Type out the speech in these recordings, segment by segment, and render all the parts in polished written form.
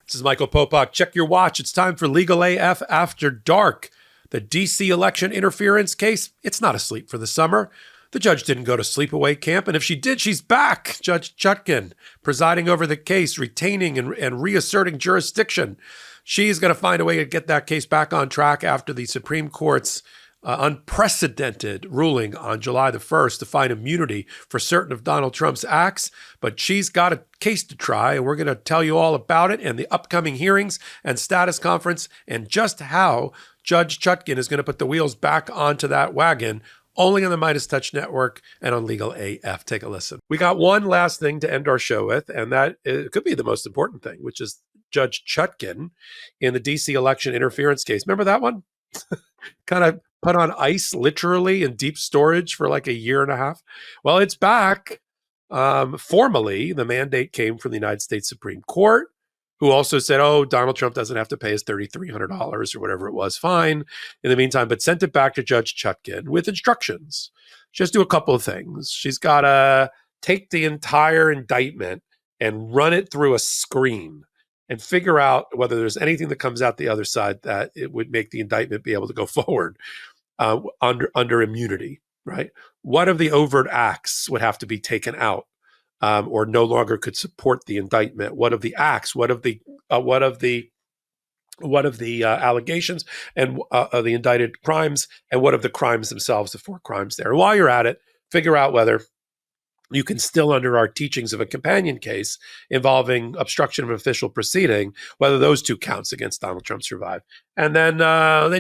This is Michael Popok. Check your watch. It's time for Legal AF After Dark. The D.C. election interference case, it's not asleep for the summer. The judge didn't go to sleepaway camp, and if she did, she's back. Judge Chutkan, presiding over the case, retaining and reasserting jurisdiction. She's going to find a way to get that case back on track after the Supreme Court's unprecedented ruling on July the 1st to find immunity for certain of Donald Trump's acts. But she's got a case to try, and we're going to tell you all about it and the upcoming hearings and status conference and just how Judge Chutkan is going to put the wheels back onto that wagon, only on the MeidasTouch Network and on Legal AF. Take a listen. We got one last thing to end our show with, and that it could be the most important thing, which is Judge Chutkan in the D.C. election interference case. Remember that one? Kind of put on ice, literally, in deep storage for like a year and a half. Well, it's back. Formally, the mandate came from the United States Supreme Court, who also said, oh, Donald Trump doesn't have to pay his $3,300 or whatever it was, fine, in the meantime, but sent it back to Judge Chutkan with instructions. Just do a couple of things. She's got to take the entire indictment and run it through a screen and figure out whether there's anything that comes out the other side that it would make the indictment be able to go forward under immunity, right? What of the overt acts would have to be taken out or no longer could support the indictment? What of the acts? What of the allegations and of the indicted crimes? And what of the crimes themselves, the 4 crimes there? And while you're at it, figure out whether you can still, under our teachings of a companion case involving obstruction of official proceeding, whether those 2 counts against Donald Trump survive. And then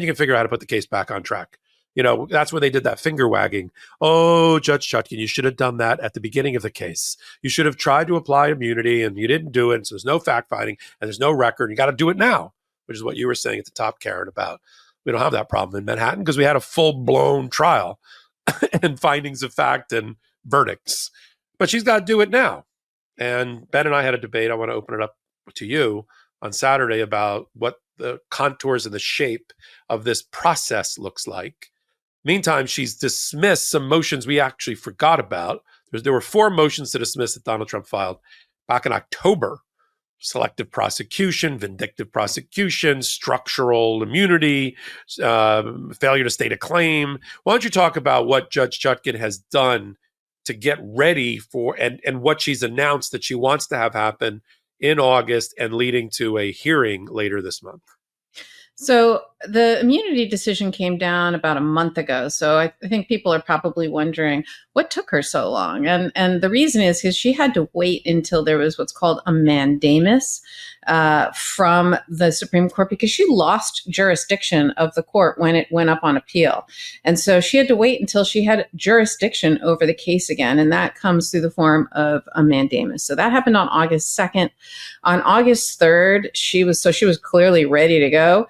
you can figure out how to put the case back on track. You know, that's where they did that finger wagging. Oh, Judge Chutkan, you should have done that at the beginning of the case. You should have tried to apply immunity and you didn't do it. And so there's no fact finding and there's no record. You got to do it now, which is what you were saying at the top, Karen, about we don't have that problem in Manhattan because we had a full-blown trial and findings of fact and verdicts. But she's got to do it now. And Ben and I had a debate. I want to open it up to you on Saturday about what the contours and the shape of this process looks like. Meantime, she's dismissed some motions we actually forgot about. There were 4 motions to dismiss that Donald Trump filed back in October. Selective prosecution, vindictive prosecution, structural immunity, failure to state a claim. Why don't you talk about what Judge Chutkan has done to get ready for and what she's announced that she wants to have happen in August and leading to a hearing later this month? So the immunity decision came down about a month ago. So I think people are probably wondering what took her so long. And the reason is because she had to wait until there was what's called a mandamus from the Supreme Court because she lost jurisdiction of the court when it went up on appeal. And so she had to wait until she had jurisdiction over the case again. And that comes through the form of a mandamus. So that happened on August 2nd. On August 3rd, she was clearly ready to go.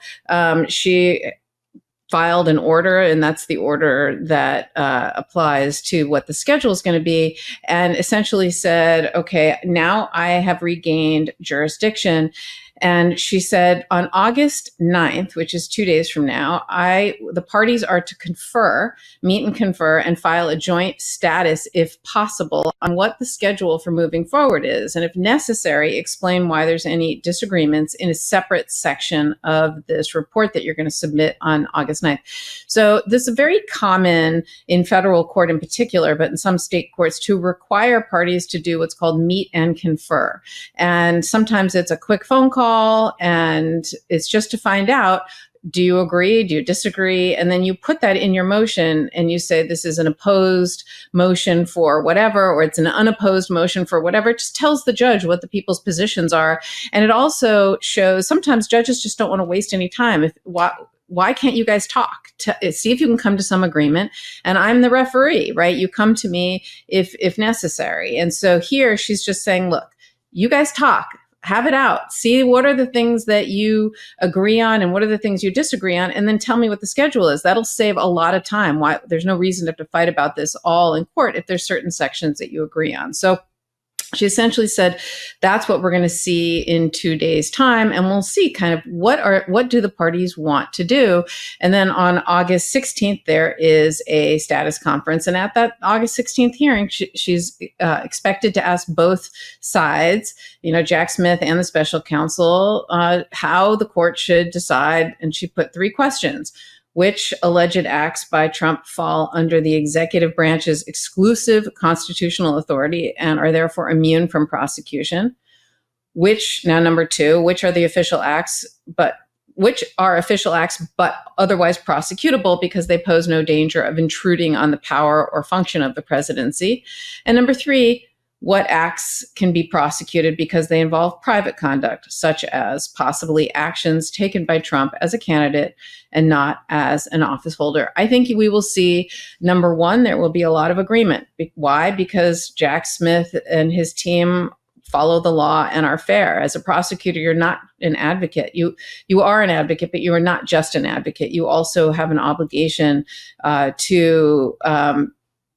She filed an order, and that's the order that applies to what the schedule is going to be, and essentially said, okay, now I have regained jurisdiction. And she said on August 9th, which is 2 days from now, the parties are to meet and confer and file a joint status, if possible, on what the schedule for moving forward is. And if necessary, explain why there's any disagreements in a separate section of this report that you're going to submit on August 9th. So this is very common in federal court in particular, but in some state courts to require parties to do what's called meet and confer. And sometimes it's a quick phone call, and it's just to find out, do you agree? Do you disagree? And then you put that in your motion and you say, this is an opposed motion for whatever, or it's an unopposed motion for whatever. It just tells the judge what the people's positions are. And it also shows sometimes judges just don't want to waste any time. Why can't you guys talk? See if you can come to some agreement. And I'm the referee, right? You come to me if necessary. And so here she's just saying, look, you guys talk. Have it out. See what are the things that you agree on and what are the things you disagree on, and then tell me what the schedule is. That'll save a lot of time. There's no reason to have to fight about this all in court if there's certain sections that you agree on. So She essentially said, that's what we're going to see in 2 days' time, and we'll see kind of what do the parties want to do. And then on August 16th, there is a status conference, and at that August 16th hearing, she's expected to ask both sides, Jack Smith and the special counsel, how the court should decide. And she put 3 questions. Which alleged acts by Trump fall under the executive branch's exclusive constitutional authority and are therefore immune from prosecution? Number 2, which are official acts but otherwise prosecutable because they pose no danger of intruding on the power or function of the presidency? And number 3, what acts can be prosecuted because they involve private conduct, such as possibly actions taken by Trump as a candidate and not as an office holder? I think we will see, number 1, there will be a lot of agreement. Why? Because Jack Smith and his team follow the law and are fair. As a prosecutor, you're not an advocate. You are an advocate, but you are not just an advocate. You also have an obligation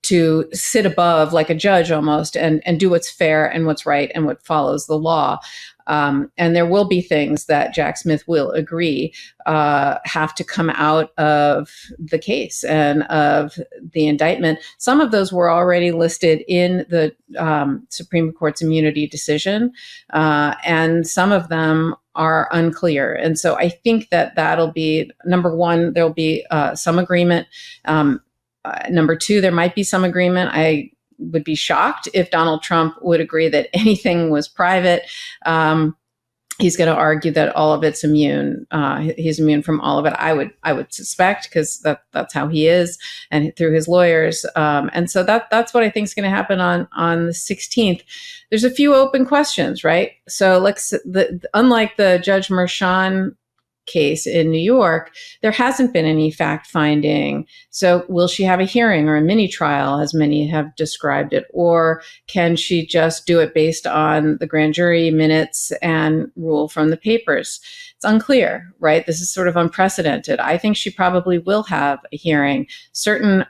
to sit above like a judge almost and do what's fair and what's right and what follows the law. And there will be things that Jack Smith will agree have to come out of the case and of the indictment. Some of those were already listed in the Supreme Court's immunity decision, and some of them are unclear. And so I think that'll be, number 1, there'll be some agreement. Number 2, there might be some agreement. I would be shocked if Donald Trump would agree that anything was private. He's going to argue that all of it's immune. He's immune from all of it. I would suspect, because that's how he is, and through his lawyers. And so that's what I think is going to happen on the 16th. There's a few open questions, right? So unlike the Judge Merchan case in New York, there hasn't been any fact finding. So will she have a hearing or a mini trial, as many have described it? Or can she just do it based on the grand jury minutes and rule from the papers? It's unclear, right? This is sort of unprecedented. I think she probably will have a hearing. Certain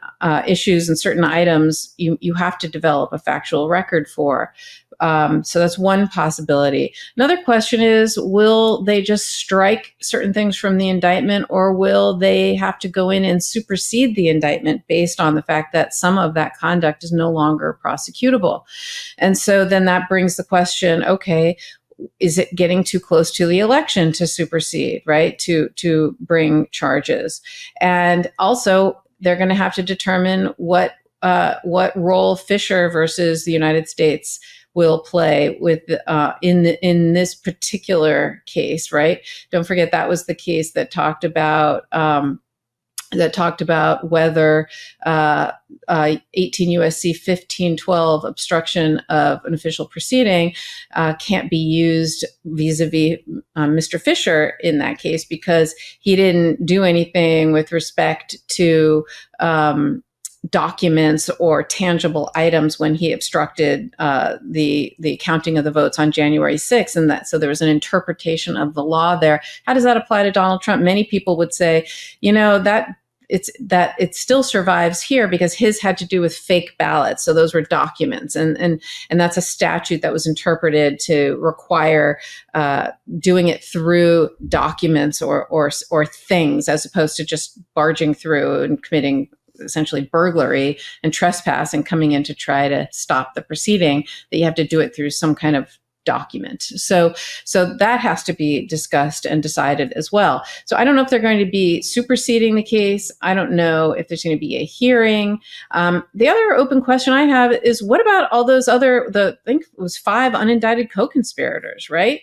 issues and certain items you have to develop a factual record for. So that's one possibility. Another question is, will they just strike certain things from the indictment, or will they have to go in and supersede the indictment based on the fact that some of that conduct is no longer prosecutable? And so then that brings the question, okay, is it getting too close to the election to supersede, right? To bring charges? And also, they're going to have to determine what role Fisher versus the United States will play with in this particular case, right? Don't forget that was the case that talked about whether 18 USC 1512 obstruction of an official proceeding can't be used vis-a-vis Mr. Fisher in that case, because he didn't do anything with respect to documents or tangible items when he obstructed the counting of the votes on January 6th. And so there was an interpretation of the law there. How does that apply to Donald Trump? Many people would say, that it still survives here because his had to do with fake ballots. So those were documents. And that's a statute that was interpreted to require doing it through documents or things, as opposed to just barging through and committing essentially burglary and trespass and coming in to try to stop the proceeding, that you have to do it through some kind of document. So that has to be discussed and decided as well. So I don't know if they're going to be superseding the case. I don't know if there's going to be a hearing. The other open question I have is, what about all those other, I think it was 5 unindicted co-conspirators, right?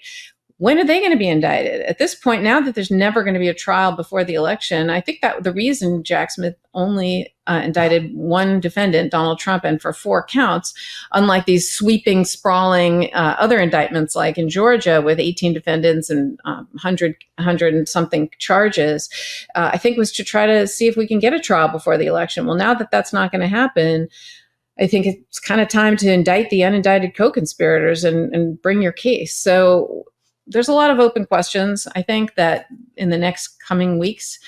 When are they going to be indicted? At this point, now that there's never going to be a trial before the election, I think that the reason Jack Smith only indicted one defendant, Donald Trump, and for 4 counts, unlike these sweeping, sprawling other indictments like in Georgia with 18 defendants and 100 and something charges, I think was to try to see if we can get a trial before the election. Well, now that that's not going to happen, I think it's kind of time to indict the unindicted co-conspirators and bring your case. So there's a lot of open questions. I think that in the next coming weeks,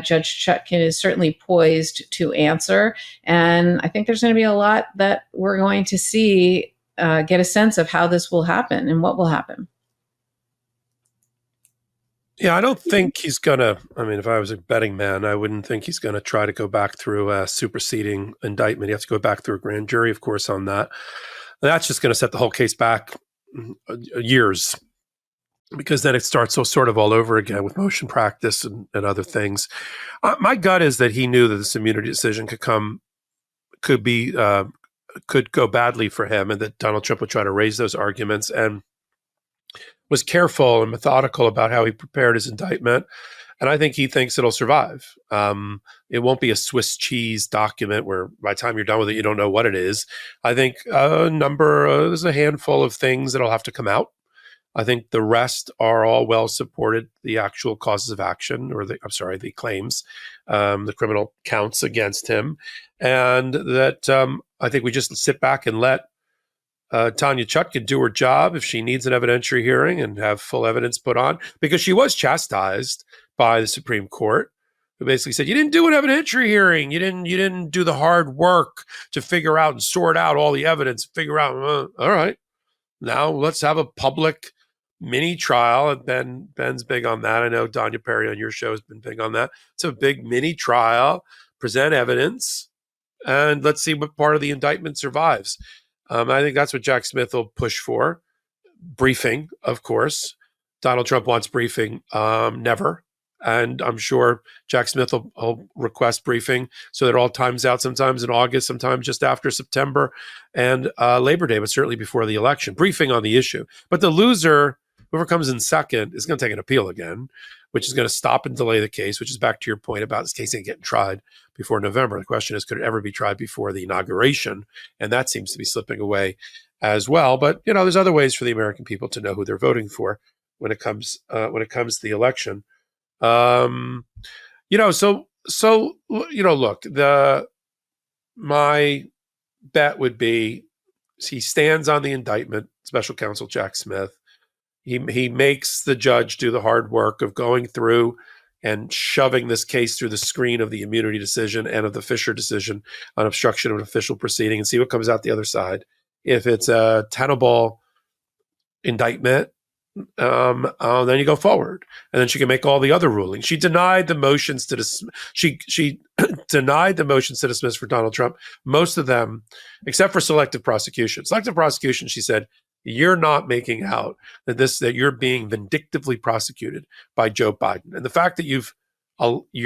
Judge Chutkan is certainly poised to answer. And I think there's going to be a lot that we're going to see get a sense of how this will happen and what will happen. Yeah, I don't think he's going to, I mean, if I was a betting man, I wouldn't think he's going to try to go back through a superseding indictment. You have to go back through a grand jury, of course, on that. That's just going to set the whole case back years, because then it starts sort of all over again with motion practice and other things. My gut is that he knew that this immunity decision could go badly for him, and that Donald Trump would try to raise those arguments, and was careful and methodical about how he prepared his indictment. And I think he thinks it'll survive. It won't be a Swiss cheese document where by the time you're done with it, you don't know what it is. I think there's a handful of things that'll have to come out. I think the rest are all well supported, the actual causes of action, or the claims, the criminal counts against him. And that I think we just sit back and let Tanya Chutkan do her job if she needs an evidentiary hearing and have full evidence put on, because she was chastised by the Supreme Court, who basically said, you didn't do an evidentiary hearing. You didn't do the hard work to figure out and sort out all the evidence, figure out, all right, now let's have a public mini trial. And Ben's big on that. I know Danya Perry on your show has been big on that. It's a big mini trial, present evidence, and let's see what part of the indictment survives. I think that's what Jack Smith will push for. Briefing, of course. Donald Trump wants briefing, never. And I'm sure Jack Smith will request briefing so that it all times out, sometimes in August, sometimes just after September and Labor Day, but certainly before the election. Briefing on the issue. But the loser, whoever comes in second, is going to take an appeal again, which is going to stop and delay the case, which is back to your point about this case ain't getting tried before November. The question is, could it ever be tried before the inauguration? And that seems to be slipping away as well. But, there's other ways for the American people to know who they're voting for when it comes to the election. Look, my bet would be he stands on the indictment, special counsel Jack Smith. He makes the judge do the hard work of going through and shoving this case through the screen of the immunity decision and of the Fisher decision on obstruction of an official proceeding, and see what comes out the other side. If it's a tenable indictment, then you go forward, and then she can make all the other rulings. She denied the motions to she denied the motions to dismiss for Donald Trump, most of them, except for selective prosecution. Selective prosecution, she said, you're not making out that you're being vindictively prosecuted by Joe Biden. And the fact that your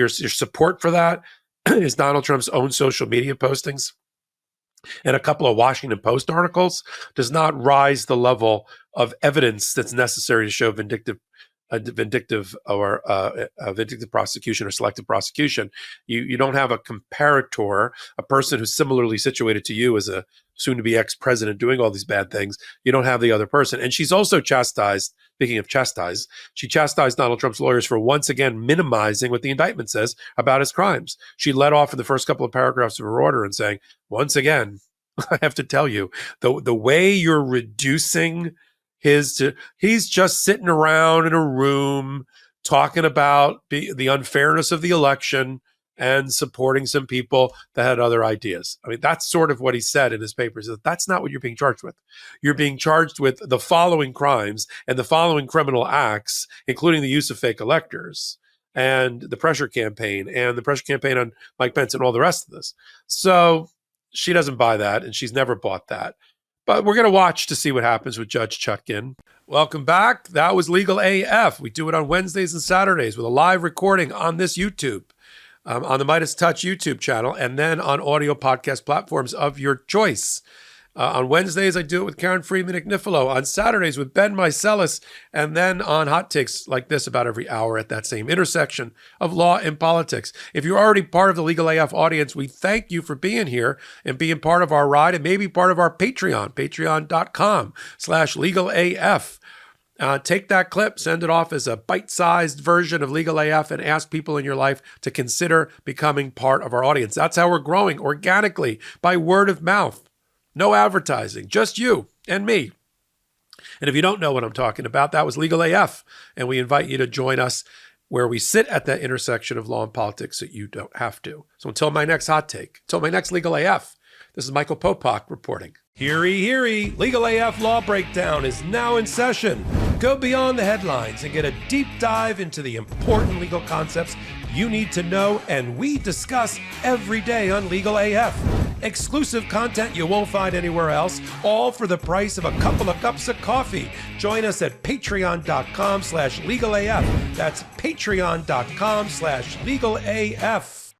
support for that is Donald Trump's own social media postings and a couple of Washington Post articles does not rise the level of evidence that's necessary to show vindictive prosecution or selective prosecution. You don't have a comparator, a person who's similarly situated to you as a soon-to-be ex-president doing all these bad things. You don't have the other person. And she's also chastised, speaking of chastise, she chastised Donald Trump's lawyers for once again minimizing what the indictment says about his crimes. She led off in the first couple of paragraphs of her order and saying, once again, I have to tell you, the way you're reducing he's just sitting around in a room talking about the unfairness of the election and supporting some people that had other ideas. I mean, that's sort of what he said in his papers. That's not what you're being charged with. You're being charged with the following crimes and the following criminal acts, including the use of fake electors and the pressure campaign on Mike Pence and all the rest of this. So she doesn't buy that, and she's never bought that. But we're going to watch to see what happens with Judge Chutkan. Welcome back. That was Legal AF. We do it on Wednesdays and Saturdays with a live recording on this YouTube, on the MeidasTouch YouTube channel, and then on audio podcast platforms of your choice. On Wednesdays, I do it with Karen Friedman Agnifilo. On Saturdays with Ben Meiselas, and then on hot takes like this about every hour at that same intersection of law and politics. If you're already part of the Legal AF audience, we thank you for being here and being part of our ride and maybe part of our Patreon, patreon.com/legalaf. Take that clip, send it off as a bite-sized version of Legal AF, and ask people in your life to consider becoming part of our audience. That's how we're growing organically, by word of mouth. No advertising, just you and me. And if you don't know what I'm talking about, that was Legal AF. And we invite you to join us where we sit at that intersection of law and politics so you don't have to. So until my next hot take, until my next Legal AF, this is Michael Popok reporting. Heary, heary, Legal AF Law Breakdown is now in session. Go beyond the headlines and get a deep dive into the important legal concepts you need to know and we discuss every day on Legal AF. Exclusive content you won't find anywhere else, all for the price of a couple of cups of coffee. Join us at patreon.com/legalaf. That's patreon.com/legalaf.